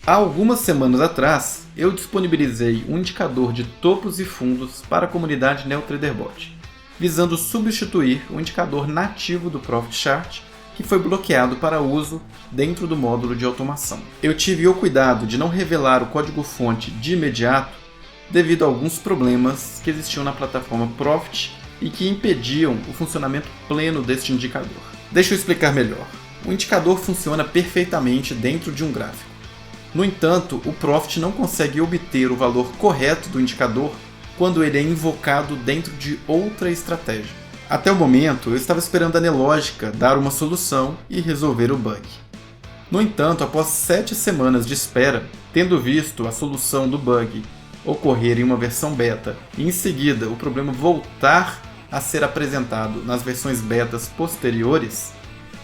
Há algumas semanas atrás, eu disponibilizei um indicador de topos e fundos para a comunidade NeoTraderBot, visando substituir o indicador nativo do Profit Chart, que foi bloqueado para uso dentro do módulo de automação. Eu tive o cuidado de não revelar o código-fonte de imediato devido a alguns problemas que existiam na plataforma Profit e que impediam o funcionamento pleno deste indicador. Deixa eu explicar melhor. O indicador funciona perfeitamente dentro de um gráfico. No entanto, o Profit não consegue obter o valor correto do indicador quando ele é invocado dentro de outra estratégia. Até o momento, eu estava esperando a Nelogica dar uma solução e resolver o bug. No entanto, após 7 semanas de espera, tendo visto a solução do bug ocorrer em uma versão beta e em seguida o problema voltar a ser apresentado nas versões betas posteriores,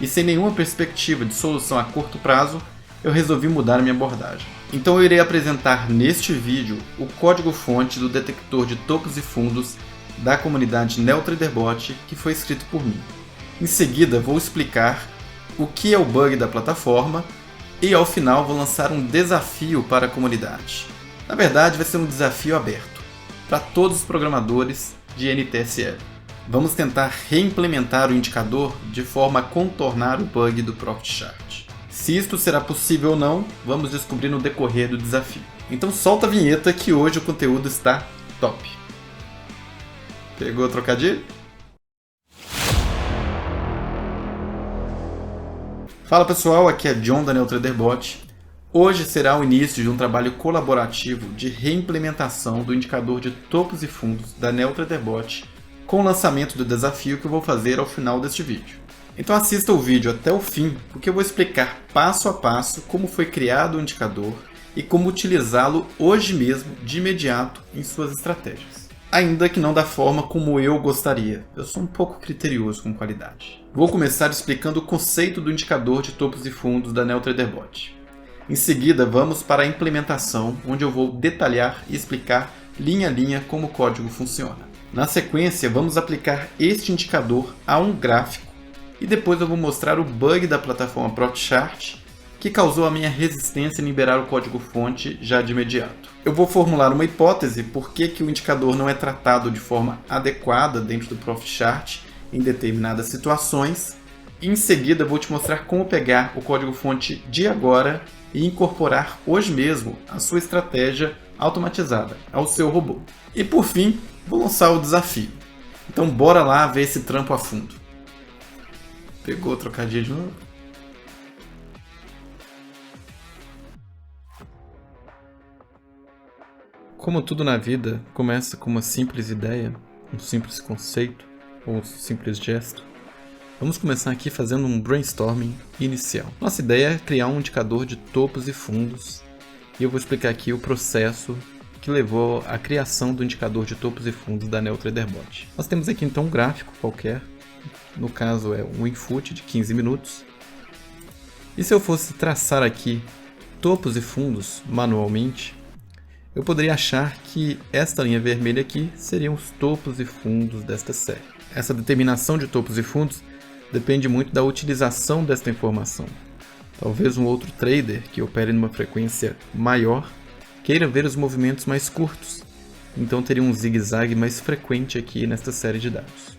e sem nenhuma perspectiva de solução a curto prazo, eu resolvi mudar minha abordagem. Então eu irei apresentar neste vídeo o código-fonte do detector de topos e fundos da comunidade NeoTraderBot que foi escrito por mim. Em seguida vou explicar o que é o bug da plataforma e ao final vou lançar um desafio para a comunidade. Na verdade vai ser um desafio aberto para todos os programadores de NTSL. Vamos tentar reimplementar o indicador de forma a contornar o bug do Profit Chart. Se isto será possível ou não, vamos descobrir no decorrer do desafio. Então solta a vinheta que hoje o conteúdo está top. Pegou o trocadilho? Fala pessoal, aqui é John da NeoTraderBot. Hoje será o início de um trabalho colaborativo de reimplementação do indicador de topos e fundos da NeoTraderBot com o lançamento do desafio que eu vou fazer ao final deste vídeo. Então assista o vídeo até o fim, porque eu vou explicar passo a passo como foi criado o indicador e como utilizá-lo hoje mesmo, de imediato, em suas estratégias. Ainda que não da forma como eu gostaria, eu sou um pouco criterioso com qualidade. Vou começar explicando o conceito do indicador de topos e fundos da NeoTraderBot. Em seguida, vamos para a implementação, onde eu vou detalhar e explicar linha a linha como o código funciona. Na sequência, vamos aplicar este indicador a um gráfico e depois eu vou mostrar o bug da plataforma Profit Chart que causou a minha resistência em liberar o código-fonte já de imediato. Eu vou formular uma hipótese por que o indicador não é tratado de forma adequada dentro do Profit Chart em determinadas situações e em seguida vou te mostrar como pegar o código-fonte de agora e incorporar hoje mesmo a sua estratégia automatizada ao seu robô. E por fim, vou lançar o desafio. Então bora lá ver esse trampo a fundo. Pegou o trocadilho de novo? Como tudo na vida, começa com uma simples ideia, um simples conceito ou um simples gesto. Vamos começar aqui fazendo um brainstorming inicial. Nossa ideia é criar um indicador de topos e fundos e eu vou explicar aqui o processo que levou à criação do indicador de topos e fundos da NeoTraderBot. Nós temos aqui então um gráfico qualquer. No caso é um input de 15 minutos. E se eu fosse traçar aqui topos e fundos manualmente, eu poderia achar que esta linha vermelha aqui seriam os topos e fundos desta série. Essa determinação de topos e fundos depende muito da utilização desta informação. Talvez um outro trader que opere numa frequência maior queira ver os movimentos mais curtos, então teria um zigue-zague mais frequente aqui nesta série de dados.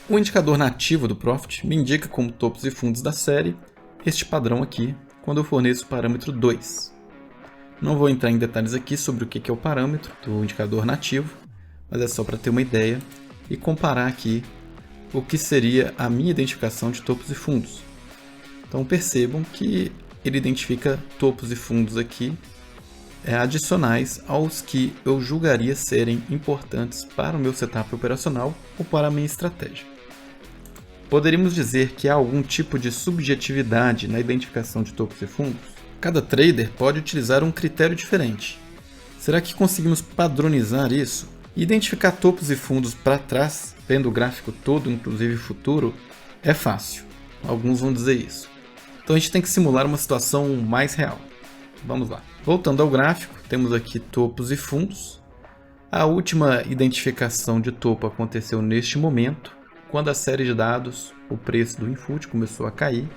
O indicador nativo do Profit me indica como topos e fundos da série este padrão aqui, quando eu forneço o parâmetro 2. Não vou entrar em detalhes aqui sobre o que é o parâmetro do indicador nativo, mas é só para ter uma ideia e comparar aqui o que seria a minha identificação de topos e fundos. Então percebam que ele identifica topos e fundos aqui adicionais aos que eu julgaria serem importantes para o meu setup operacional ou para a minha estratégia. Poderíamos dizer que há algum tipo de subjetividade na identificação de topos e fundos? Cada trader pode utilizar um critério diferente. Será que conseguimos padronizar isso? Identificar topos e fundos para trás, vendo o gráfico todo, inclusive futuro, é fácil. Alguns vão dizer isso. Então a gente tem que simular uma situação mais real. Vamos lá. Voltando ao gráfico, temos aqui topos e fundos. A última identificação de topo aconteceu neste momento, quando a série de dados, o preço do input começou a cair,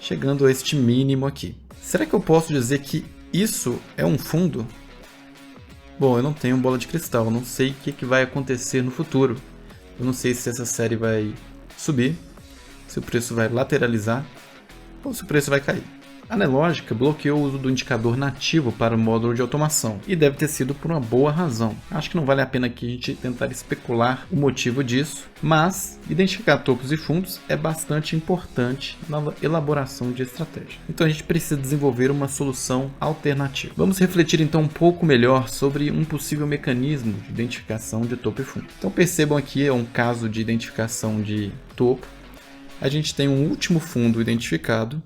chegando a este mínimo aqui. Será que eu posso dizer que Isso é um fundo? Bom, eu não tenho bola de cristal, eu não sei o que vai acontecer no futuro. Eu não sei se essa série vai subir, se o preço vai lateralizar ou se o preço vai cair. A Nelogica bloqueou o uso do indicador nativo para o módulo de automação, e deve ter sido por uma boa razão. Acho que não vale a pena aqui a gente tentar especular o motivo disso, mas identificar topos e fundos é bastante importante na elaboração de estratégia. Então a gente precisa desenvolver uma solução alternativa. Vamos refletir então um pouco melhor sobre um possível mecanismo de identificação de topo e fundo. Então percebam aqui é um caso de identificação de topo. A gente tem um último fundo identificado.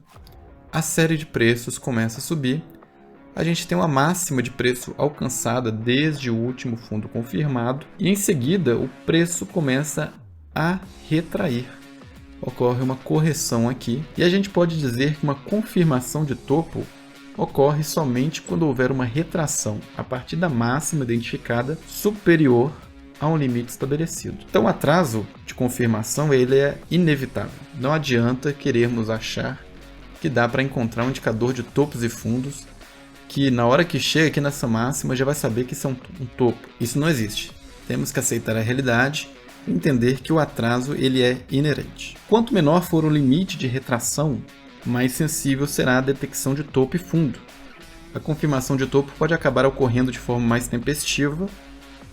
A série de preços começa a subir, a gente tem uma máxima de preço alcançada desde o último fundo confirmado e em seguida o preço começa a retrair. Ocorre uma correção aqui e a gente pode dizer que uma confirmação de topo ocorre somente quando houver uma retração a partir da máxima identificada superior a um limite estabelecido. Então o atraso de confirmação ele é inevitável. Não adianta querermos achar que dá para encontrar um indicador de topos e fundos que na hora que chega aqui nessa máxima já vai saber que isso é um topo. Isso não existe. Temos que aceitar a realidade e entender que o atraso ele é inerente. Quanto menor for o limite de retração, mais sensível será a detecção de topo e fundo. A confirmação de topo pode acabar ocorrendo de forma mais tempestiva,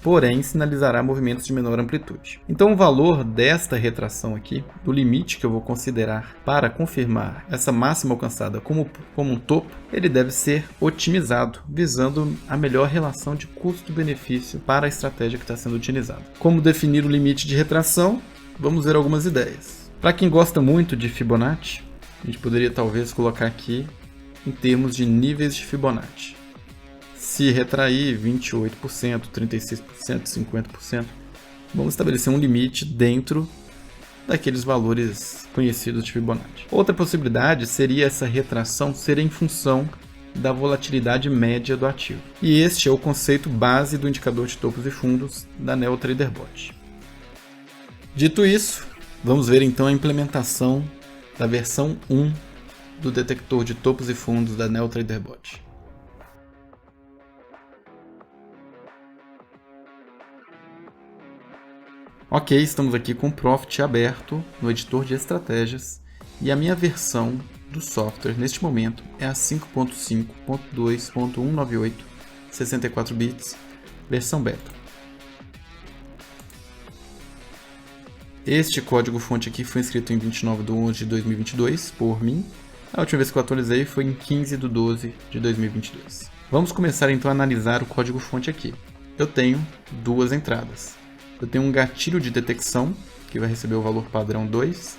porém sinalizará movimentos de menor amplitude. Então o valor desta retração aqui, do limite que eu vou considerar para confirmar essa máxima alcançada como um topo, ele deve ser otimizado, visando a melhor relação de custo-benefício para a estratégia que está sendo utilizada. Como definir o limite de retração? Vamos ver algumas ideias. Para quem gosta muito de Fibonacci, a gente poderia talvez colocar aqui em termos de níveis de Fibonacci. Se retrair 28%, 36%, 50%, vamos estabelecer um limite dentro daqueles valores conhecidos de Fibonacci. Outra possibilidade seria essa retração ser em função da volatilidade média do ativo. E este é o conceito base do indicador de topos e fundos da NeoTraderBot. Dito isso, vamos ver então a implementação da versão 1 do detector de topos e fundos da NeoTraderBot. Ok, estamos aqui com o Profit aberto no editor de estratégias e a minha versão do software neste momento é a 5.5.2.198 64 bits, versão beta. Este código-fonte aqui foi escrito em 29/11/2022 por mim. A última vez que eu atualizei foi em 15/12/2022. Vamos começar então a analisar o código-fonte aqui. Eu tenho duas entradas. Eu tenho um gatilho de detecção, que vai receber o valor padrão 2,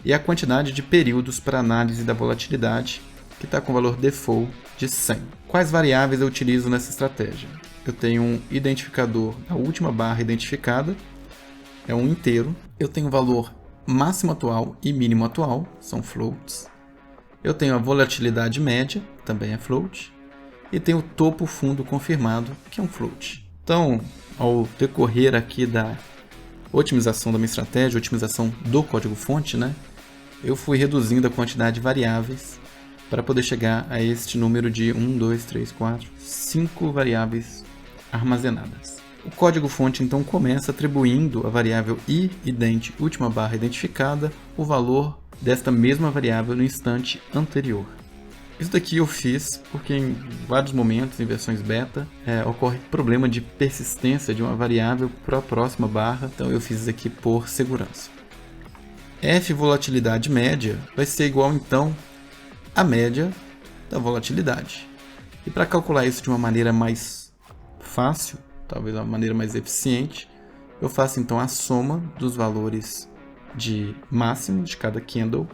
e a quantidade de períodos para análise da volatilidade, que está com o valor default de 100. Quais variáveis eu utilizo nessa estratégia? Eu tenho um identificador, a última barra identificada, é um inteiro. Eu tenho o valor máximo atual e mínimo atual, são floats. Eu tenho a volatilidade média, também é float. E tenho o topo fundo confirmado, que é um float. Então, ao decorrer aqui da otimização da minha estratégia, otimização do código-fonte, eu fui reduzindo a quantidade de variáveis para poder chegar a este número de 1, 2, 3, 4, 5 variáveis armazenadas. O código-fonte então começa atribuindo à variável iIdent última barra identificada o valor desta mesma variável no instante anterior. Isso daqui eu fiz porque em vários momentos, em versões beta, ocorre problema de persistência de uma variável para a próxima barra, então eu fiz isso aqui por segurança. F volatilidade média vai ser igual então à média da volatilidade. E para calcular isso de uma maneira mais fácil, talvez uma maneira mais eficiente, eu faço então a soma dos valores de máximo de cada candle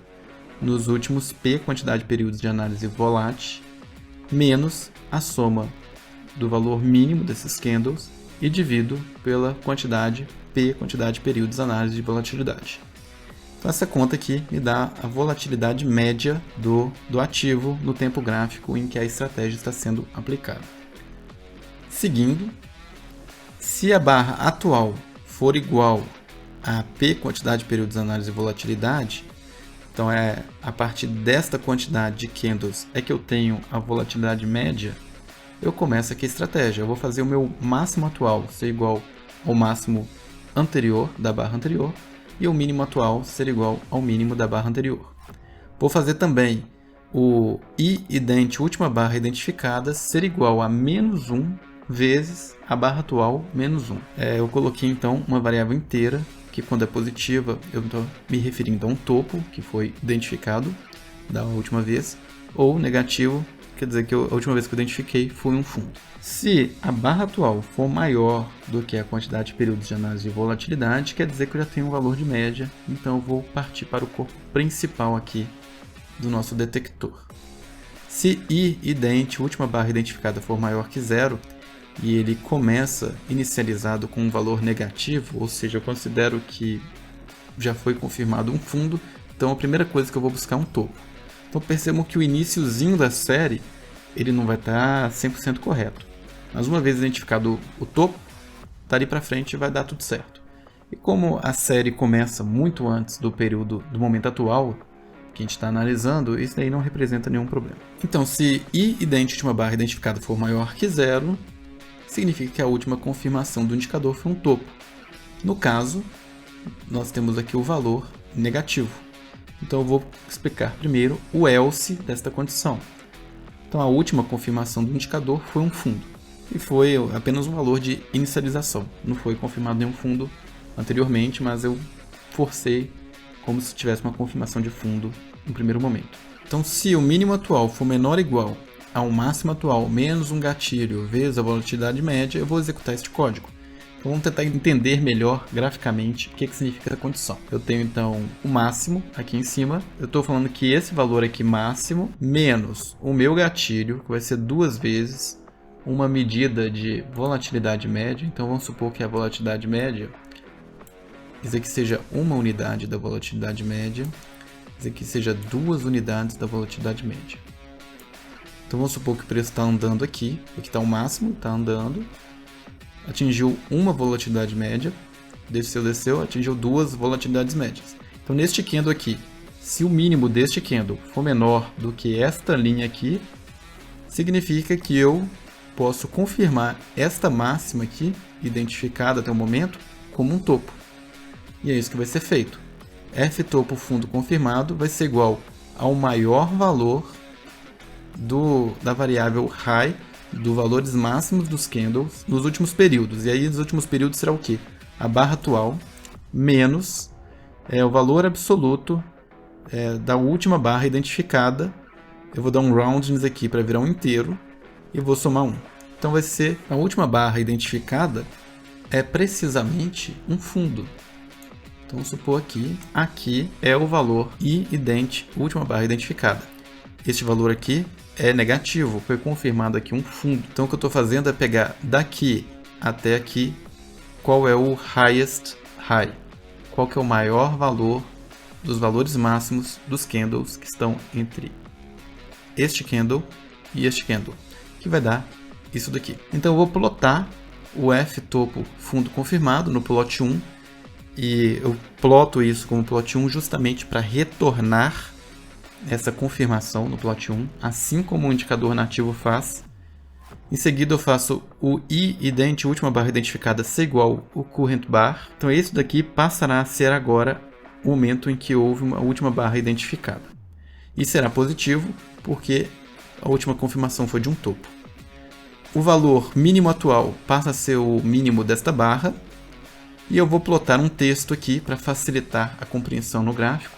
nos últimos P, quantidade de períodos de análise volátil, menos a soma do valor mínimo desses candles e divido pela quantidade P, quantidade de períodos de análise de volatilidade. Então essa conta aqui me dá a volatilidade média do ativo no tempo gráfico em que a estratégia está sendo aplicada. Seguindo, se a barra atual for igual a P, quantidade de períodos de análise e volatilidade, Então a partir desta quantidade de candles é que eu tenho a volatilidade média, eu começo aqui a estratégia. Eu vou fazer o meu máximo atual ser igual ao máximo anterior da barra anterior e o mínimo atual ser igual ao mínimo da barra anterior. Vou fazer também o I última barra identificada ser igual a menos 1 vezes a barra atual menos 1. Eu coloquei então uma variável inteira, que quando é positiva eu estou me referindo a um topo que foi identificado da última vez, ou negativo, quer dizer que a última vez que eu identifiquei foi um fundo. Se a barra atual for maior do que a quantidade de períodos de análise de volatilidade, quer dizer que eu já tenho um valor de média, então eu vou partir para o corpo principal aqui do nosso detector. Se I última barra identificada, for maior que zero, e ele começa inicializado com um valor negativo, ou seja, eu considero que já foi confirmado um fundo, então a primeira coisa que eu vou buscar é um topo. Então percebam que o iniciozinho da série ele não vai estar 100% correto, mas uma vez identificado o topo, dali para frente vai dar tudo certo. E como a série começa muito antes do período do momento atual que a gente está analisando, isso daí não representa nenhum problema. Então, se I última barra identificada for maior que zero, significa que a última confirmação do indicador foi um topo. No caso, nós temos aqui o valor negativo. Então eu vou explicar primeiro o else desta condição. Então a última confirmação do indicador foi um fundo. E foi apenas um valor de inicialização. Não foi confirmado nenhum fundo anteriormente, mas eu forcei como se tivesse uma confirmação de fundo no primeiro momento. Então se o mínimo atual for menor ou igual ao máximo atual menos um gatilho vezes a volatilidade média, eu vou executar este código. Então vamos tentar entender melhor graficamente o que significa essa condição. Eu tenho então o máximo aqui em cima. Eu estou falando que esse valor aqui máximo menos o meu gatilho, que vai ser 2 vezes uma medida de volatilidade média. Então vamos supor que a volatilidade média, isso aqui seja uma unidade da volatilidade média, isso aqui seja 2 unidades da volatilidade média. Então vamos supor que o preço está andando aqui está o máximo, está andando, atingiu uma volatilidade média, desceu, atingiu 2 volatilidades médias. Então neste candle aqui, se o mínimo deste candle for menor do que esta linha aqui, significa que eu posso confirmar esta máxima aqui, identificada até o momento, como um topo. E é isso que vai ser feito. F topo fundo confirmado vai ser igual ao maior valor da variável high, dos valores máximos dos candles nos últimos períodos. E aí nos últimos períodos será o quê? A barra atual menos o valor absoluto da última barra identificada. Eu vou dar um roundness aqui para virar um inteiro e vou somar 1. Então vai ser a última barra identificada é precisamente um fundo. Então vamos supor aqui é o valor I última barra identificada. Este valor aqui é negativo, foi confirmado aqui um fundo. Então o que eu estou fazendo é pegar daqui até aqui qual é o highest high, qual que é o maior valor dos valores máximos dos candles que estão entre este candle e este candle, que vai dar isso daqui. Então eu vou plotar o F topo fundo confirmado no plot 1, e eu ploto isso como plot 1 justamente para retornar essa confirmação no plot 1, assim como o indicador nativo faz. Em seguida eu faço o I última barra identificada ser igual ao current bar. Então esse daqui passará a ser agora o momento em que houve uma última barra identificada. E será positivo porque a última confirmação foi de um topo. O valor mínimo atual passa a ser o mínimo desta barra. E eu vou plotar um texto aqui para facilitar a compreensão no gráfico,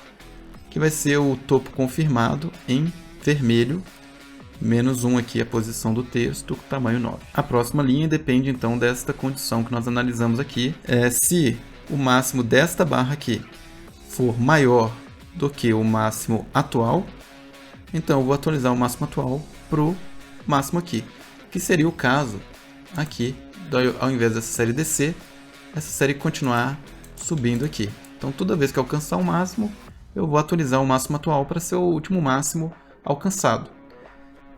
que vai ser o topo confirmado em vermelho, menos 1 aqui a posição do texto, tamanho 9. A próxima linha depende então desta condição que nós analisamos aqui. Se o máximo desta barra aqui for maior do que o máximo atual, então eu vou atualizar o máximo atual para o máximo aqui, que seria o caso aqui, ao invés dessa série descer, essa série continuar subindo aqui. Então toda vez que alcançar o máximo, eu vou atualizar o máximo atual para ser o último máximo alcançado.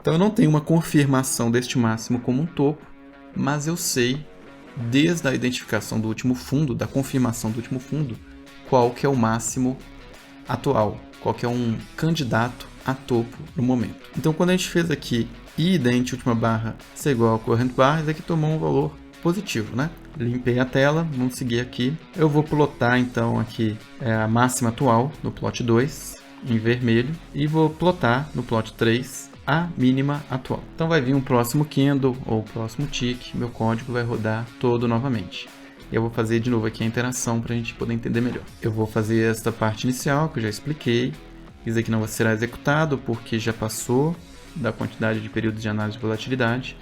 Então eu não tenho uma confirmação deste máximo como um topo, mas eu sei, desde a identificação do último fundo, da confirmação do último fundo, qual que é o máximo atual, qual que é um candidato a topo no momento. Então quando a gente fez aqui ident última barra ser igual a current bar, isso aqui tomou um valor positivo, né? Limpei a tela, vamos seguir aqui. Eu vou plotar então aqui a máxima atual no plot 2 em vermelho e vou plotar no plot 3 a mínima atual. Então vai vir um próximo candle ou próximo tick, meu código vai rodar todo novamente. E eu vou fazer de novo aqui a interação para a gente poder entender melhor. Eu vou fazer esta parte inicial que eu já expliquei. Isso aqui não será executado porque já passou da quantidade de períodos de análise de volatilidade.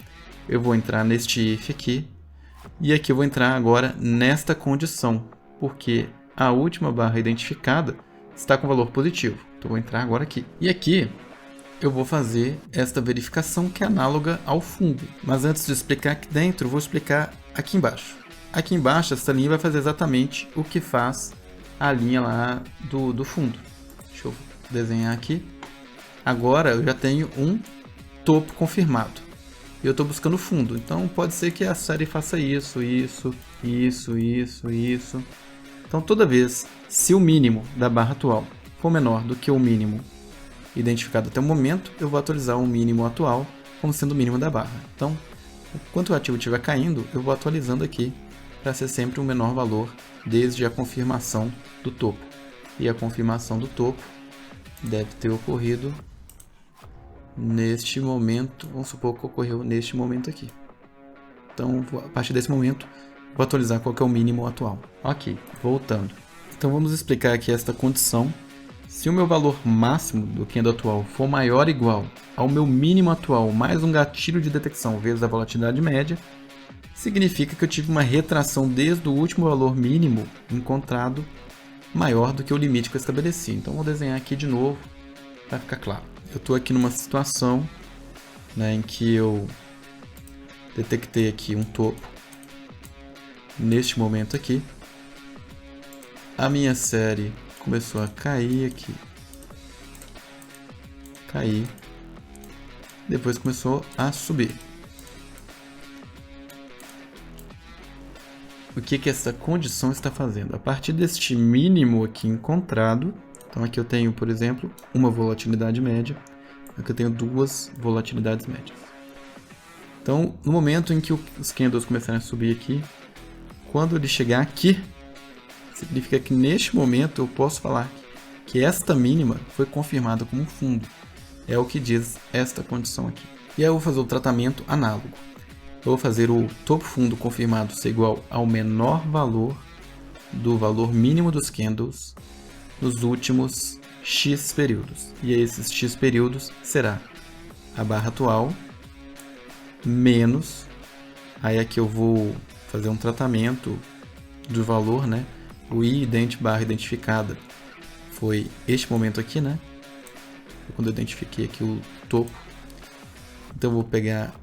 Eu vou entrar neste if aqui. E aqui eu vou entrar agora nesta condição, porque a última barra identificada está com valor positivo. Então eu vou entrar agora aqui. E aqui eu vou fazer esta verificação que é análoga ao fundo. Mas antes de explicar aqui dentro, eu vou explicar aqui embaixo. Aqui embaixo, essa linha vai fazer exatamente o que faz a linha lá do fundo. Deixa eu desenhar aqui. Agora eu já tenho um topo confirmado. E eu estou buscando fundo. Então pode ser que a série faça isso. Então toda vez, se o mínimo da barra atual for menor do que o mínimo identificado até o momento, eu vou atualizar o mínimo atual como sendo o mínimo da barra. Então, enquanto o ativo estiver caindo, eu vou atualizando aqui para ser sempre o menor valor desde a confirmação do topo. E a confirmação do topo deve ter ocorrido neste momento, vamos supor que ocorreu neste momento aqui. Então, a partir desse momento, vou atualizar qual que é o mínimo atual. Ok, voltando. Então, vamos explicar aqui esta condição. Se o meu valor máximo do candle atual for maior ou igual ao meu mínimo atual mais um gatilho de detecção vezes a volatilidade média, significa que eu tive uma retração desde o último valor mínimo encontrado maior do que o limite que eu estabeleci. Então, vou desenhar aqui de novo para ficar claro. Eu estou aqui numa situação, né, em que eu detectei aqui um topo neste momento aqui. A minha série começou a cair aqui, depois começou a subir. O que essa condição está fazendo? A partir deste mínimo aqui encontrado, então aqui eu tenho, por exemplo, uma volatilidade média, aqui eu tenho duas volatilidades médias. Então, no momento em que os candles começarem a subir aqui, quando ele chegar aqui, significa que neste momento eu posso falar que esta mínima foi confirmada como fundo. É o que diz esta condição aqui. E aí eu vou fazer o tratamento análogo. Eu vou fazer o topo fundo confirmado ser igual ao menor valor do valor mínimo dos candles nos últimos X períodos. E esses X períodos será a barra atual menos, aí aqui eu vou fazer um tratamento do valor, né? O ident barra identificada foi este momento aqui, né? Foi quando eu identifiquei aqui o topo. Então eu vou pegar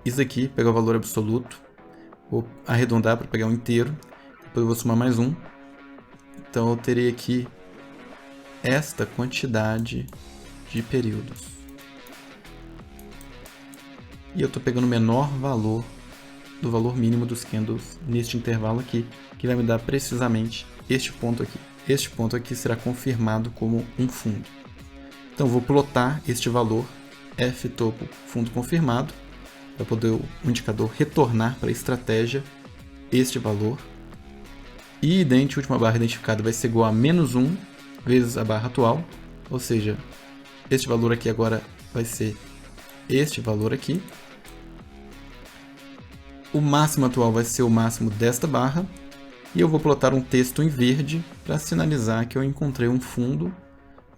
isso aqui, pegar o valor absoluto, vou arredondar para pegar um inteiro, depois eu vou somar mais um. Então eu terei aqui esta quantidade de períodos. E eu estou pegando o menor valor do valor mínimo dos candles neste intervalo aqui, que vai me dar precisamente este ponto aqui. Este ponto aqui será confirmado como um fundo. Então eu vou plotar este valor F topo fundo confirmado, para poder o indicador retornar para a estratégia este valor. E ident última barra identificada vai ser igual a menos 1 vezes a barra atual, ou seja, este valor aqui agora vai ser este valor aqui. O máximo atual vai ser o máximo desta barra, e eu vou plotar um texto em verde para sinalizar que eu encontrei um fundo,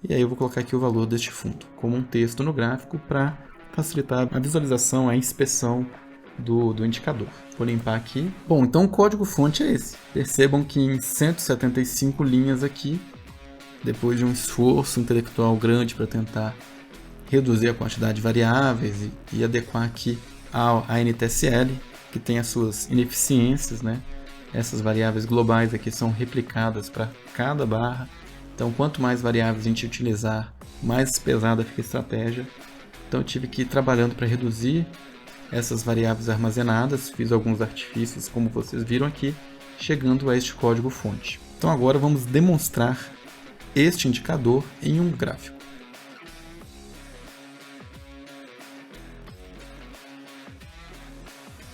e aí eu vou colocar aqui o valor deste fundo, como um texto no gráfico para facilitar a visualização, a inspeção do indicador. Vou limpar aqui. Bom, então o código-fonte é esse. Percebam que em 175 linhas aqui, depois de um esforço intelectual grande para tentar reduzir a quantidade de variáveis e adequar aqui a NTSL, que tem as suas ineficiências, né? Essas variáveis globais aqui são replicadas para cada barra. Então, quanto mais variáveis a gente utilizar, mais pesada fica a estratégia. Então, eu tive que ir trabalhando para reduzir essas variáveis armazenadas. Fiz alguns artifícios, como vocês viram aqui, chegando a este código-fonte. Então, agora vamos demonstrar este indicador em um gráfico.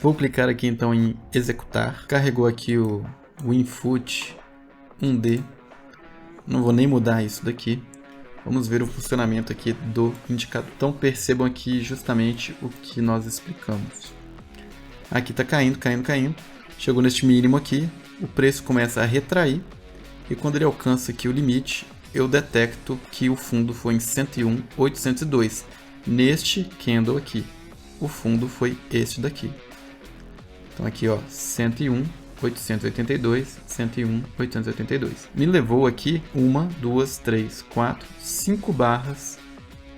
Vou clicar aqui então em executar. Carregou aqui o input 1D. Não vou nem mudar isso daqui. Vamos ver o funcionamento aqui do indicador. Então percebam aqui justamente o que nós explicamos. Aqui está caindo, caindo, caindo. Chegou neste mínimo aqui, o preço começa a retrair. E quando ele alcança aqui o limite, eu detecto que o fundo foi em 101.802. Neste candle aqui, o fundo foi este daqui. Então aqui, ó, 101.882, 101.882. Me levou aqui 1, 2, 3, 4, 5 barras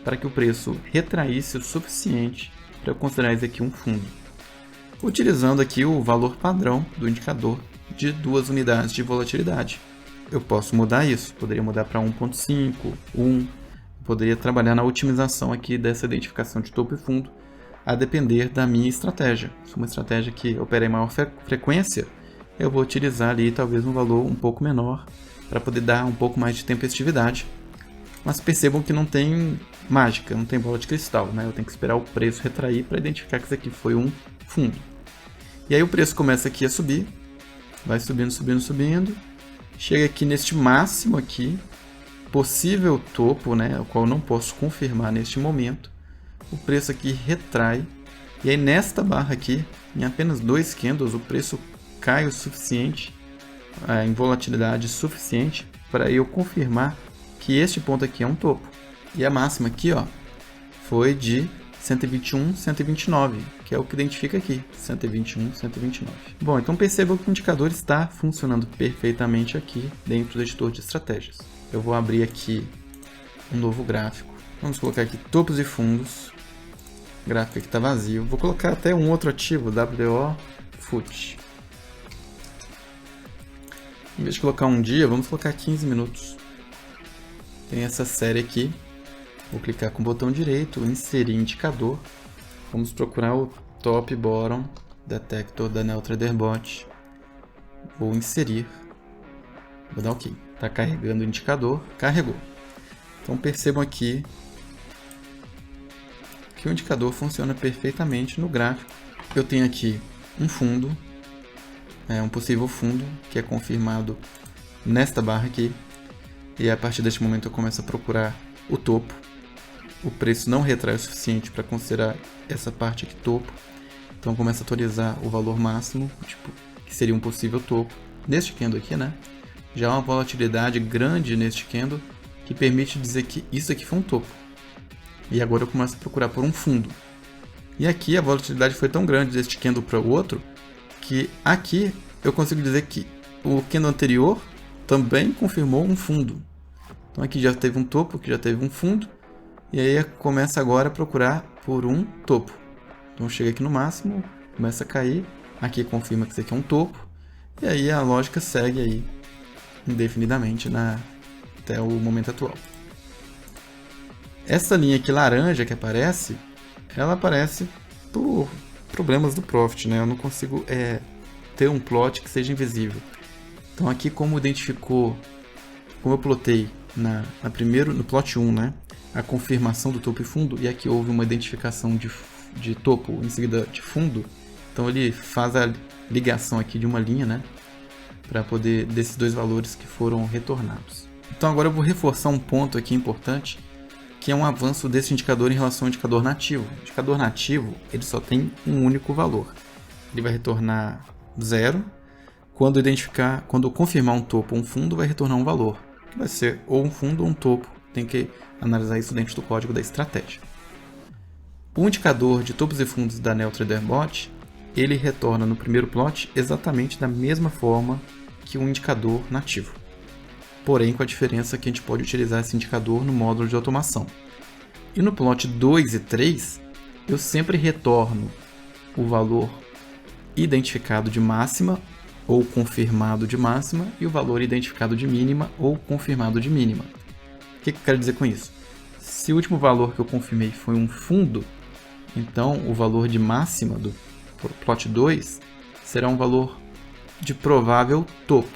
para que o preço retraísse o suficiente para eu considerar isso aqui um fundo. Utilizando aqui o valor padrão do indicador de 2 unidades de volatilidade. Eu posso mudar isso, poderia mudar para 1.5, 1, poderia trabalhar na otimização aqui dessa identificação de topo e fundo, a depender da minha estratégia. Se uma estratégia que opera em maior frequência, eu vou utilizar ali talvez um valor um pouco menor para poder dar um pouco mais de tempestividade. Mas percebam que não tem mágica, não tem bola de cristal, né? Eu tenho que esperar o preço retrair para identificar que isso aqui foi um fundo. E aí o preço começa aqui a subir, vai subindo, subindo, subindo, chega aqui neste máximo aqui, possível topo, né? O qual eu não posso confirmar neste momento. O preço aqui retrai, e aí nesta barra aqui, em apenas 2 candles, o preço cai o suficiente, em volatilidade suficiente, para eu confirmar que este ponto aqui é um topo. E a máxima aqui, ó, foi de 121, 129, que é o que identifica aqui, 121, 129. Bom, então percebam que o indicador está funcionando perfeitamente aqui dentro do editor de estratégias. Eu vou abrir aqui um novo gráfico. Vamos colocar aqui topos e fundos. O gráfico aqui está vazio. Vou colocar até um outro ativo, WO FUT. Em vez de colocar um dia, vamos colocar 15 minutos. Tem essa série aqui. Vou clicar com o botão direito, inserir indicador. Vamos procurar o Top Bottom Detector da NeoTraderBot. Vou inserir. Vou dar OK. Está carregando o indicador. Carregou. Então percebam aqui que o indicador funciona perfeitamente no gráfico. Eu tenho aqui um fundo, um possível fundo, que é confirmado nesta barra aqui. E a partir deste momento eu começo a procurar o topo. O preço não retrai o suficiente para considerar essa parte aqui topo. Então eu começo a atualizar o valor máximo, que seria um possível topo. Neste candle aqui, né? Já há uma volatilidade grande neste candle, que permite dizer que isso aqui foi um topo. E agora eu começo a procurar por um fundo. E aqui a volatilidade foi tão grande deste candle para o outro, que aqui eu consigo dizer que o candle anterior também confirmou um fundo. Então aqui já teve um topo, aqui já teve um fundo. E aí começa agora a procurar por um topo. Então chega aqui no máximo, começa a cair. Aqui confirma que isso aqui é um topo. E aí a lógica segue aí indefinidamente até o momento atual. Essa linha aqui laranja que aparece, ela aparece por problemas do Profit, né? Eu não consigo ter um plot que seja invisível. Então aqui como eu plotei no plot 1, né? A confirmação do topo e fundo, e aqui houve uma identificação de topo em seguida de fundo, então ele faz a ligação aqui de uma linha, né? Para poder desses dois valores que foram retornados. Então agora eu vou reforçar um ponto aqui importante, que é um avanço desse indicador em relação ao indicador nativo. O indicador nativo ele só tem um único valor. Ele vai retornar 0. Quando eu confirmar um topo ou um fundo, vai retornar um valor, que vai ser ou um fundo ou um topo. Tem que analisar isso dentro do código da estratégia. O indicador de topos e fundos da NeoTraderBot, ele retorna no primeiro plot exatamente da mesma forma que um indicador nativo. Porém, com a diferença que a gente pode utilizar esse indicador no módulo de automação. E no plot 2 e 3, eu sempre retorno o valor identificado de máxima ou confirmado de máxima e o valor identificado de mínima ou confirmado de mínima. O que eu quero dizer com isso? Se o último valor que eu confirmei foi um fundo, então o valor de máxima do plot 2 será um valor de provável topo.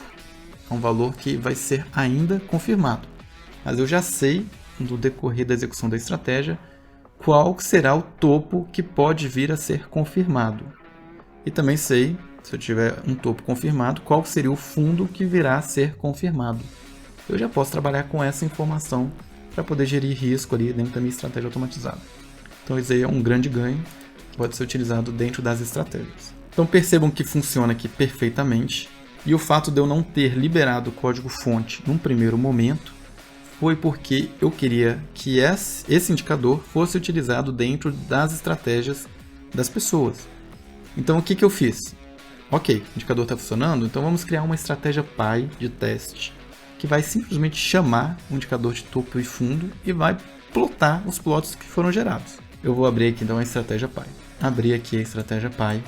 É um valor que vai ser ainda confirmado. mas eu já sei, no decorrer da execução da estratégia, qual será o topo que pode vir a ser confirmado. E também sei, se eu tiver um topo confirmado, qual seria o fundo que virá a ser confirmado. Eu já posso trabalhar com essa informação para poder gerir risco ali dentro da minha estratégia automatizada. Então isso aí é um grande ganho, pode ser utilizado dentro das estratégias. Então percebam que funciona aqui perfeitamente, e o fato de eu não ter liberado o código-fonte num primeiro momento foi porque eu queria que esse indicador fosse utilizado dentro das estratégias das pessoas. Então o que eu fiz? Ok, o indicador está funcionando, então vamos criar uma estratégia PI de teste que vai simplesmente chamar o indicador de topo e fundo e vai plotar os plots que foram gerados. Eu vou abrir aqui então a estratégia PI. Abrir aqui a estratégia PI.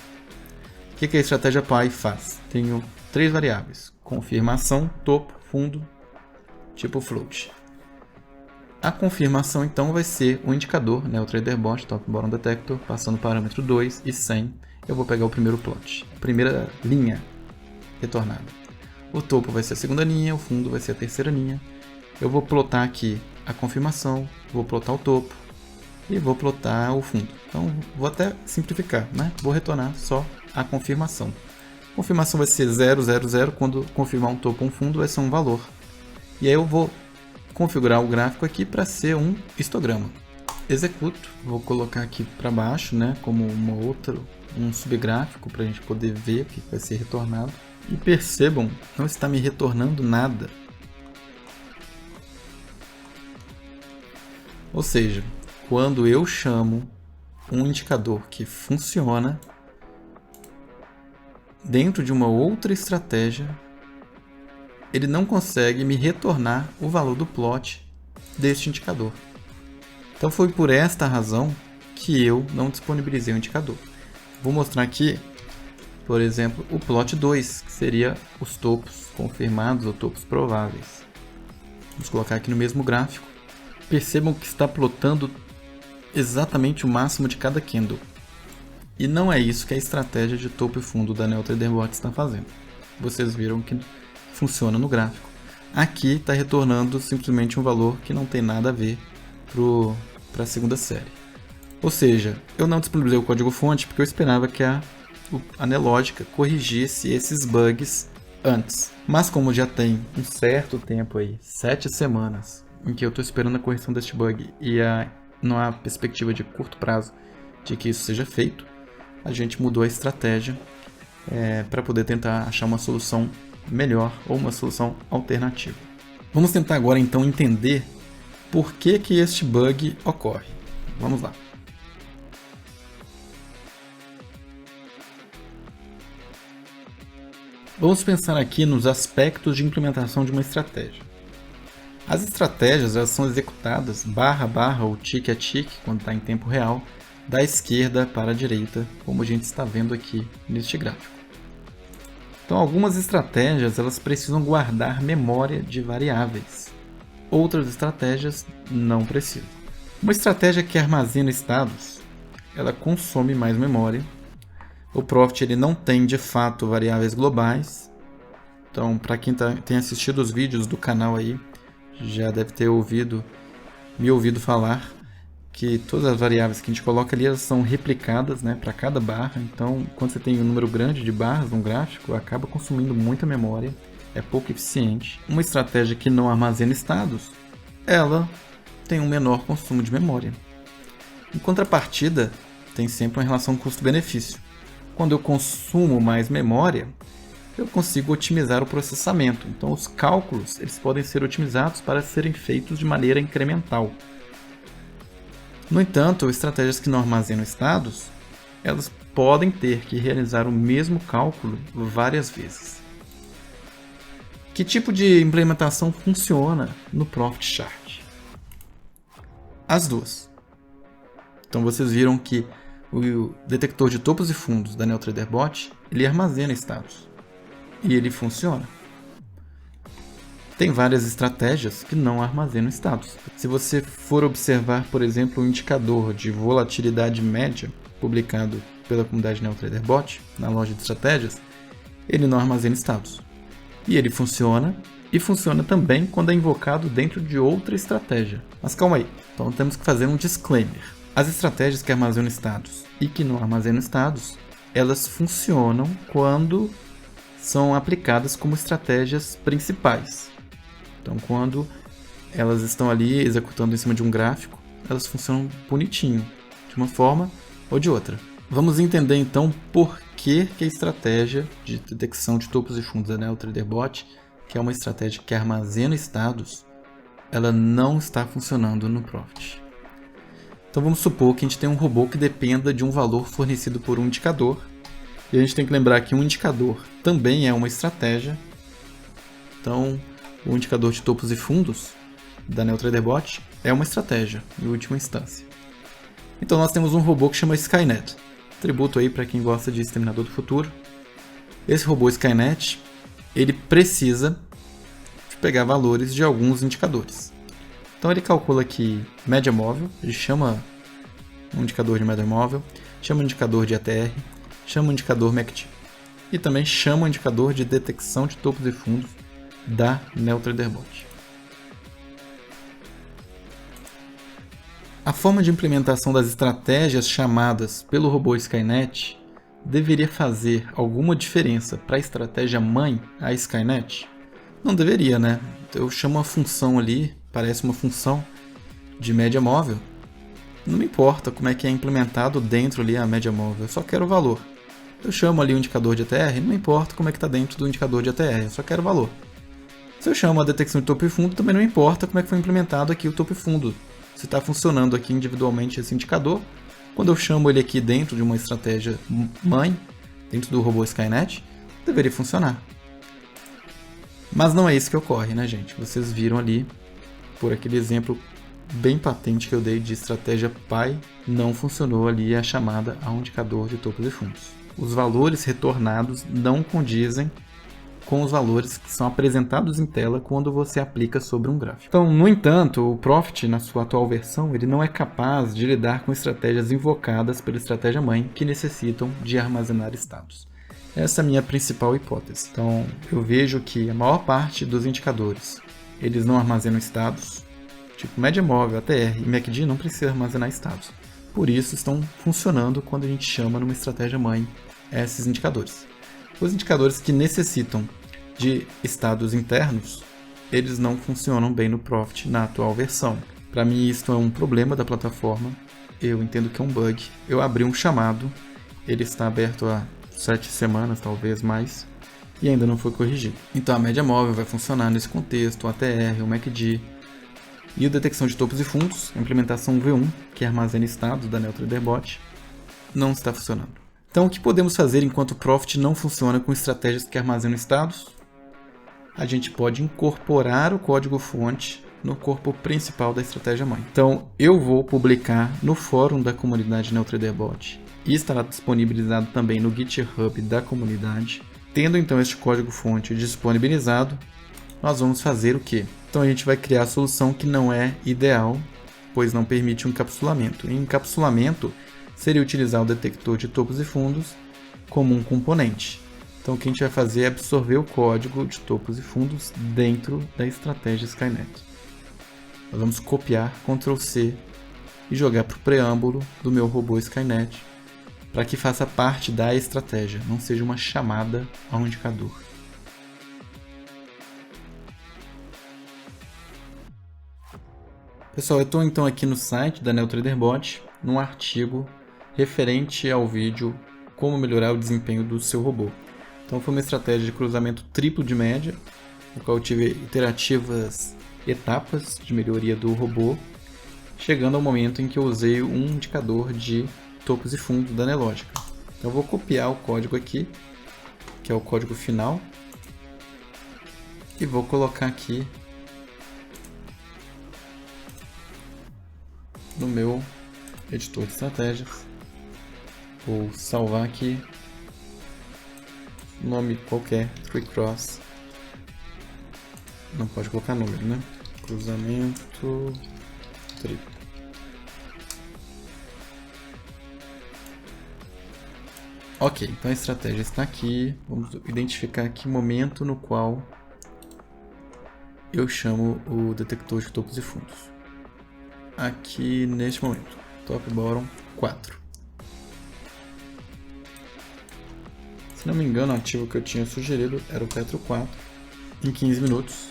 O que a estratégia PI faz? Tenho 3 variáveis: confirmação, topo, fundo, tipo float. A confirmação então vai ser o indicador, né, o TraderBot, Top Bottom Detector, passando o parâmetro 2 e 100. Eu vou pegar o primeiro plot, a primeira linha retornada. O topo vai ser a segunda linha, o fundo vai ser a terceira linha. Eu vou plotar aqui a confirmação, vou plotar o topo e vou plotar o fundo. Então vou até simplificar, né? Vou retornar só a confirmação. A confirmação vai ser 0, 0, 0, quando confirmar um topo ou um fundo vai ser um valor. E aí eu vou configurar o gráfico aqui para ser um histograma. Executo, vou colocar aqui para baixo, né, como um subgráfico para a gente poder ver o que vai ser retornado. E percebam, não está me retornando nada. Ou seja, quando eu chamo um indicador que funciona dentro de uma outra estratégia, ele não consegue me retornar o valor do plot deste indicador. Então foi por esta razão que eu não disponibilizei o indicador. Vou mostrar aqui, por exemplo, o plot 2, que seria os topos confirmados ou topos prováveis. Vamos colocar aqui no mesmo gráfico. Percebam que está plotando exatamente o máximo de cada candle. E não é isso que a estratégia de topo e fundo da NeoTraderBot está fazendo. Vocês viram que funciona no gráfico. Aqui está retornando simplesmente um valor que não tem nada a ver para a segunda série. Ou seja, eu não disponibilizei o código-fonte porque eu esperava que a Nelogica corrigisse esses bugs antes. Mas como já tem um certo tempo aí, 7 semanas, em que eu estou esperando a correção deste bug e não há perspectiva de curto prazo de que isso seja feito, a gente mudou a estratégia para poder tentar achar uma solução melhor ou uma solução alternativa. Vamos tentar agora então entender por que este bug ocorre. Vamos lá. Vamos pensar aqui nos aspectos de implementação de uma estratégia. As estratégias elas são executadas barra a barra ou tique a tique, quando está em tempo real, da esquerda para a direita, como a gente está vendo aqui neste gráfico. Então, algumas estratégias elas precisam guardar memória de variáveis. Outras estratégias não precisam. Uma estratégia que armazena estados, ela consome mais memória. O Profit ele não tem de fato variáveis globais. Então, para quem tem assistido os vídeos do canal aí, já deve ter me ouvido falar que todas as variáveis que a gente coloca ali elas são replicadas, né, para cada barra. Então, quando você tem um número grande de barras no gráfico, acaba consumindo muita memória, é pouco eficiente. Uma estratégia que não armazena estados, ela tem um menor consumo de memória. Em contrapartida, tem sempre uma relação custo-benefício. Quando eu consumo mais memória, eu consigo otimizar o processamento. Então, os cálculos eles podem ser otimizados para serem feitos de maneira incremental. No entanto, estratégias que não armazenam estados, elas podem ter que realizar o mesmo cálculo várias vezes. Que tipo de implementação funciona no Profit Chart? As duas. Então vocês viram que o detector de topos e fundos da NeoTraderBot, ele armazena estados. E ele funciona. Tem várias estratégias que não armazenam estados. Se você for observar, por exemplo, o indicador de volatilidade média publicado pela comunidade NeoTraderBot, na loja de estratégias, ele não armazena estados. E ele funciona e funciona também quando é invocado dentro de outra estratégia. Mas calma aí, então temos que fazer um disclaimer. As estratégias que armazenam estados e que não armazenam estados, elas funcionam quando são aplicadas como estratégias principais. Então, quando elas estão ali executando em cima de um gráfico, elas funcionam bonitinho, de uma forma ou de outra. Vamos entender então por que a estratégia de detecção de topos e fundos da NeoTraderBot, que é uma estratégia que armazena estados, ela não está funcionando no Profit. Então vamos supor que a gente tem um robô que dependa de um valor fornecido por um indicador, e a gente tem que lembrar que um indicador também é uma estratégia. Então, o indicador de topos e fundos da NeoTraderBot é uma estratégia, em última instância. Então nós temos um robô que chama Skynet. Tributo aí para quem gosta de Exterminador do Futuro. Esse robô Skynet, ele precisa de pegar valores de alguns indicadores. Então ele calcula aqui média móvel, ele chama um indicador de média móvel, chama um indicador de ATR, chama um indicador MACD e também chama um indicador de detecção de topos e fundos da NeoTraderBot. A forma de implementação das estratégias chamadas pelo robô Skynet deveria fazer alguma diferença para a estratégia mãe, a Skynet? Não deveria, né? Eu chamo uma função ali, parece uma função de média móvel. Não me importa como é que é implementado dentro ali a média móvel, eu só quero o valor. Eu chamo ali o indicador de ATR, não me importa como é que está dentro do indicador de ATR, eu só quero o valor. Se eu chamo a detecção de topo e fundo, também não importa como é que foi implementado aqui o topo e fundo. Se está funcionando aqui individualmente esse indicador, quando eu chamo ele aqui dentro de uma estratégia mãe, dentro do robô Skynet, deveria funcionar. Mas não é isso que ocorre, né, gente? Vocês viram ali, por aquele exemplo bem patente que eu dei de estratégia pai, não funcionou ali a chamada a um indicador de topos e fundos. Os valores retornados não condizem com os valores que são apresentados em tela quando você aplica sobre um gráfico. Então, no entanto, o Profit, na sua atual versão, ele não é capaz de lidar com estratégias invocadas pela estratégia mãe que necessitam de armazenar estados. Essa é a minha principal hipótese. Então, eu vejo que a maior parte dos indicadores, eles não armazenam estados, tipo média móvel, ATR e MACD não precisa armazenar estados. Por isso, estão funcionando quando a gente chama numa estratégia mãe esses indicadores. Os indicadores que necessitam de estados internos, eles não funcionam bem no Profit na atual versão. Para mim, isso é um problema da plataforma. Eu entendo que é um bug. Eu abri um chamado, ele está aberto há 7 semanas, talvez mais, e ainda não foi corrigido. Então a média móvel vai funcionar nesse contexto, o ATR, o MACD, e a detecção de topos e fundos, a implementação V1, que armazena estados da NeoTraderBot, não está funcionando. Então, o que podemos fazer enquanto o Profit não funciona com estratégias que armazenam estados? A gente pode incorporar o código-fonte no corpo principal da estratégia mãe. Então, eu vou publicar no fórum da comunidade NeoTraderBot e estará disponibilizado também no GitHub da comunidade. Tendo então este código-fonte disponibilizado, nós vamos fazer o quê? Então, a gente vai criar a solução que não é ideal, pois não permite um encapsulamento. Em encapsulamento, seria utilizar o detector de topos e fundos como um componente. Então o que a gente vai fazer é absorver o código de topos e fundos dentro da estratégia Skynet. Nós vamos copiar, Ctrl C e jogar para o preâmbulo do meu robô Skynet para que faça parte da estratégia, não seja uma chamada a um indicador. Pessoal, eu estou então aqui no site da NeoTraderBot, num artigo referente ao vídeo como melhorar o desempenho do seu robô. Então foi uma estratégia de cruzamento triplo de média, no qual eu tive iterativas etapas de melhoria do robô, chegando ao momento em que eu usei um indicador de topos e fundos da Nelogica. Então eu vou copiar o código aqui, que é o código final, e vou colocar aqui no meu editor de estratégias. Vou salvar aqui, nome qualquer, Tree Cross, não pode colocar número, né? Cruzamento triplo. Ok, então a estratégia está aqui. Vamos identificar aqui o momento no qual eu chamo o detector de topos e fundos. Aqui neste momento, top bottom 4. Se não me engano, o ativo que eu tinha sugerido era o Petro 4 em 15 minutos.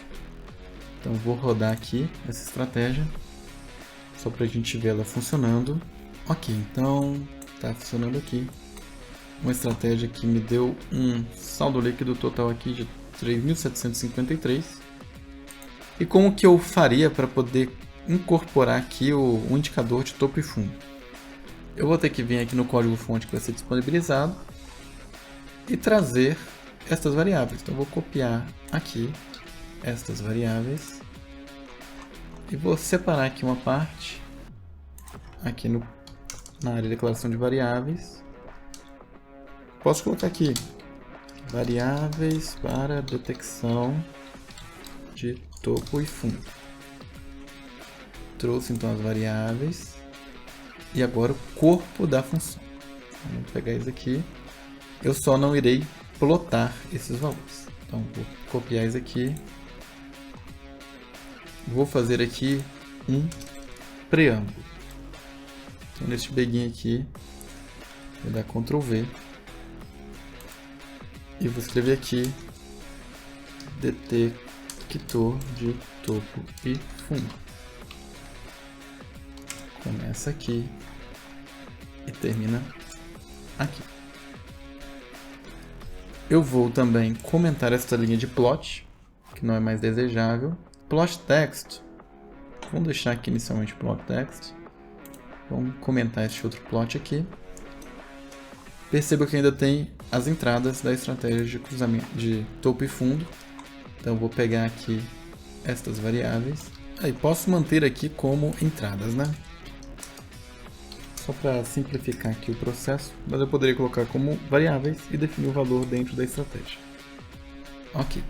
Então vou rodar aqui essa estratégia só para a gente ver ela funcionando. Ok, então está funcionando aqui. Uma estratégia que me deu um saldo líquido total aqui de 3.753. E como que eu faria para poder incorporar aqui o indicador de topo e fundo? Eu vou ter que vir aqui no código-fonte que vai ser disponibilizado e trazer estas variáveis. Então eu vou copiar aqui estas variáveis e vou separar aqui uma parte aqui na área de declaração de variáveis. Posso colocar aqui variáveis para detecção de topo e fundo. Trouxe então as variáveis e agora o corpo da função. Vamos pegar isso aqui. Eu só não irei plotar esses valores. Então vou copiar isso aqui. Vou fazer aqui um preâmbulo. Então neste beguinho aqui, vou dar Ctrl V. E vou escrever aqui detector de topo e fundo. Começa aqui e termina aqui. Eu vou também comentar esta linha de plot, que não é mais desejável. Plot text. Vamos deixar aqui inicialmente plot text. Vamos comentar este outro plot aqui. Perceba que ainda tem as entradas da estratégia de cruzamento de topo e fundo. Então eu vou pegar aqui estas variáveis. Aí posso manter aqui como entradas, né? Só para simplificar aqui o processo, mas eu poderia colocar como variáveis e definir o valor dentro da estratégia. Ok.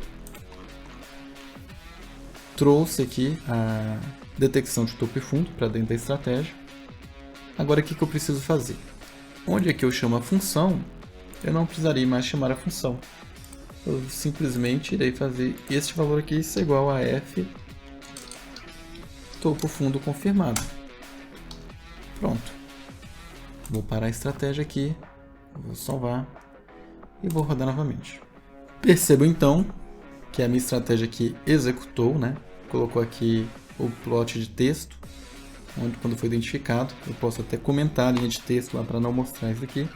Trouxe aqui a detecção de topo e fundo para dentro da estratégia. Agora o que eu preciso fazer? Onde é que eu chamo a função, eu não precisaria mais chamar a função. Eu simplesmente irei fazer este valor aqui ser igual a f topo fundo confirmado. Pronto. Vou parar a estratégia aqui, vou salvar e vou rodar novamente. Percebo então que a minha estratégia aqui executou, né? Colocou aqui o plot de texto, onde quando foi identificado, eu posso até comentar a linha de texto lá para não mostrar isso aqui,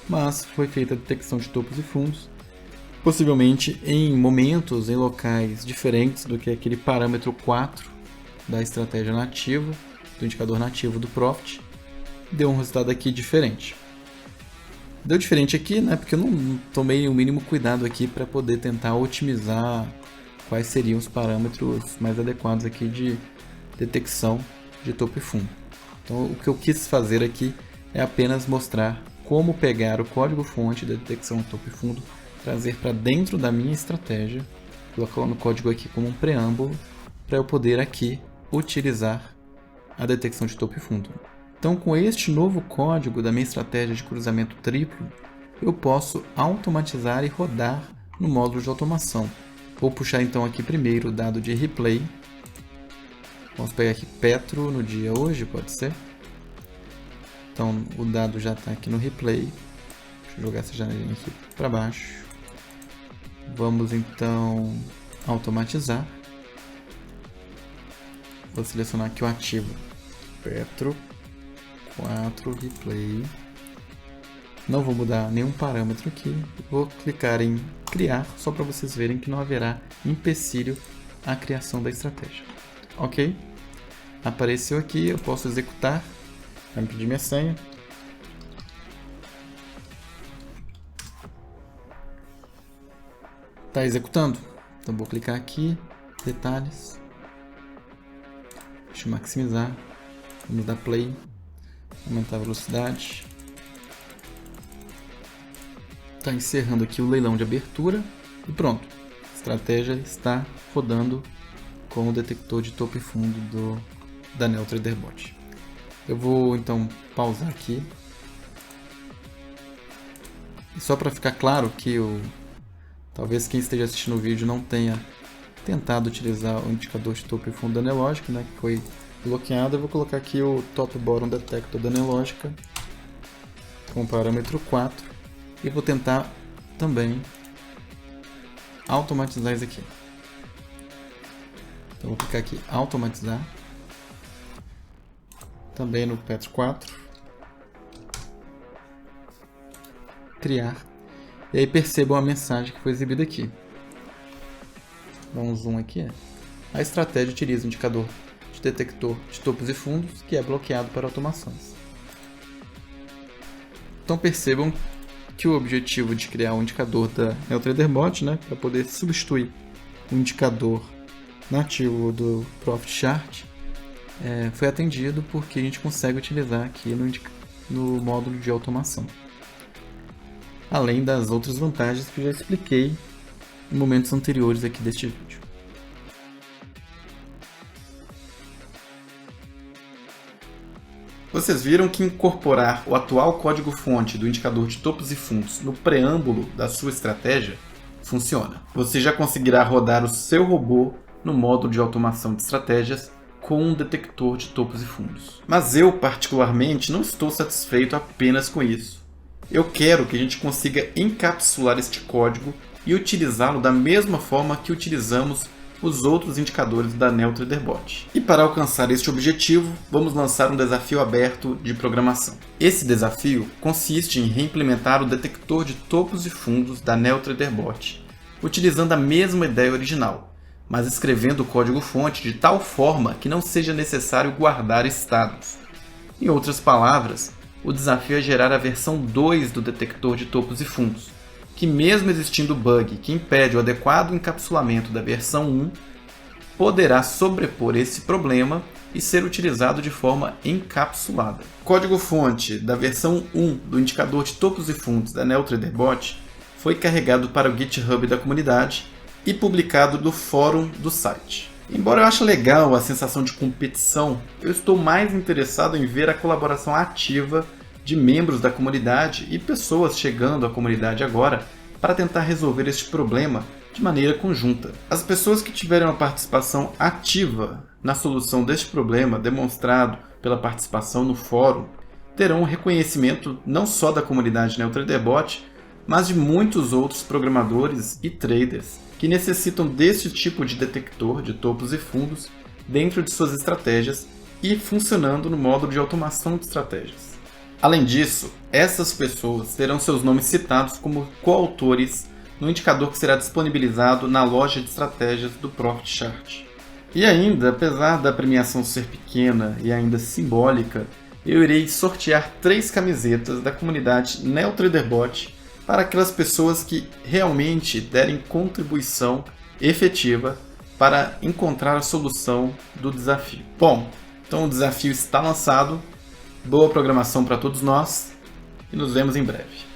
mas foi feita a detecção de topos e fundos, possivelmente em momentos, em locais diferentes do que aquele parâmetro 4 da estratégia nativa, do indicador nativo do Profit. Deu um resultado aqui diferente. Deu diferente aqui, né? Porque eu não tomei o mínimo cuidado aqui para poder tentar otimizar quais seriam os parâmetros mais adequados aqui de detecção de topo e fundo. Então o que eu quis fazer aqui é apenas mostrar como pegar o código-fonte da detecção de topo e fundo, trazer para dentro da minha estratégia, colocar no código aqui como um preâmbulo, para eu poder aqui utilizar a detecção de topo e fundo. Então, com este novo código da minha estratégia de cruzamento triplo, eu posso automatizar e rodar no módulo de automação. Vou puxar então aqui primeiro o dado de replay. Vamos pegar aqui Petro no dia hoje, pode ser? Então, o dado já está aqui no replay. Deixa eu jogar essa janelinha aqui para baixo. Vamos então automatizar. Vou selecionar aqui o ativo Petro 4 replay. Não vou mudar nenhum parâmetro aqui. Vou clicar em criar, só para vocês verem que não haverá empecilho à criação da estratégia. Ok? Apareceu aqui, eu posso executar. Vai me pedir minha senha. Está executando. Então vou clicar aqui, detalhes. Deixa eu maximizar. Vamos dar play. Aumentar a velocidade. Está encerrando aqui o leilão de abertura. E pronto. A estratégia está rodando com o detector de topo e fundo da NeoTraderBot. Eu vou então pausar aqui. E só para ficar claro que talvez quem esteja assistindo o vídeo não tenha tentado utilizar o indicador de topo e fundo da Nelogica, né, que foi bloqueado. Eu vou colocar aqui o Top Bottom Detector da Nelogica com o parâmetro 4 e vou tentar também automatizar isso aqui. Então vou clicar aqui automatizar, também no Path 4, criar, e aí percebam a mensagem que foi exibida aqui. Dá um zoom aqui. A estratégia utiliza o indicador de detector de topos e fundos, que é bloqueado para automações. Então percebam que o objetivo de criar um indicador da NeoTraderBot, né, para poder substituir o indicador nativo do Profit Chart, foi atendido, porque a gente consegue utilizar aqui no módulo de automação. Além das outras vantagens que eu já expliquei em momentos anteriores aqui deste vídeo. Vocês viram que incorporar o atual código-fonte do indicador de topos e fundos no preâmbulo da sua estratégia funciona. Você já conseguirá rodar o seu robô no módulo de automação de estratégias com um detector de topos e fundos. Mas eu, particularmente, não estou satisfeito apenas com isso. Eu quero que a gente consiga encapsular este código e utilizá-lo da mesma forma que utilizamos os outros indicadores da NeoTraderBot. E para alcançar este objetivo, vamos lançar um desafio aberto de programação. Esse desafio consiste em reimplementar o detector de topos e fundos da NeoTraderBot, utilizando a mesma ideia original, mas escrevendo o código-fonte de tal forma que não seja necessário guardar estados. Em outras palavras, o desafio é gerar a versão 2 do detector de topos e fundos, que mesmo existindo bug que impede o adequado encapsulamento da versão 1, poderá sobrepor esse problema e ser utilizado de forma encapsulada. O código-fonte da versão 1 do indicador de topos e fundos da NeoTraderBot foi carregado para o GitHub da comunidade e publicado no fórum do site. Embora eu ache legal a sensação de competição, eu estou mais interessado em ver a colaboração ativa de membros da comunidade e pessoas chegando à comunidade agora para tentar resolver este problema de maneira conjunta. As pessoas que tiveram a participação ativa na solução deste problema, demonstrado pela participação no fórum, terão um reconhecimento não só da comunidade NeoTraderBot, mas de muitos outros programadores e traders que necessitam deste tipo de detector de topos e fundos dentro de suas estratégias e funcionando no módulo de automação de estratégias. Além disso, essas pessoas terão seus nomes citados como coautores no indicador que será disponibilizado na loja de estratégias do Profit Chart. E ainda, apesar da premiação ser pequena e ainda simbólica, eu irei sortear 3 camisetas da comunidade NeoTraderBot para aquelas pessoas que realmente derem contribuição efetiva para encontrar a solução do desafio. Bom, então o desafio está lançado. Boa programação para todos nós e nos vemos em breve.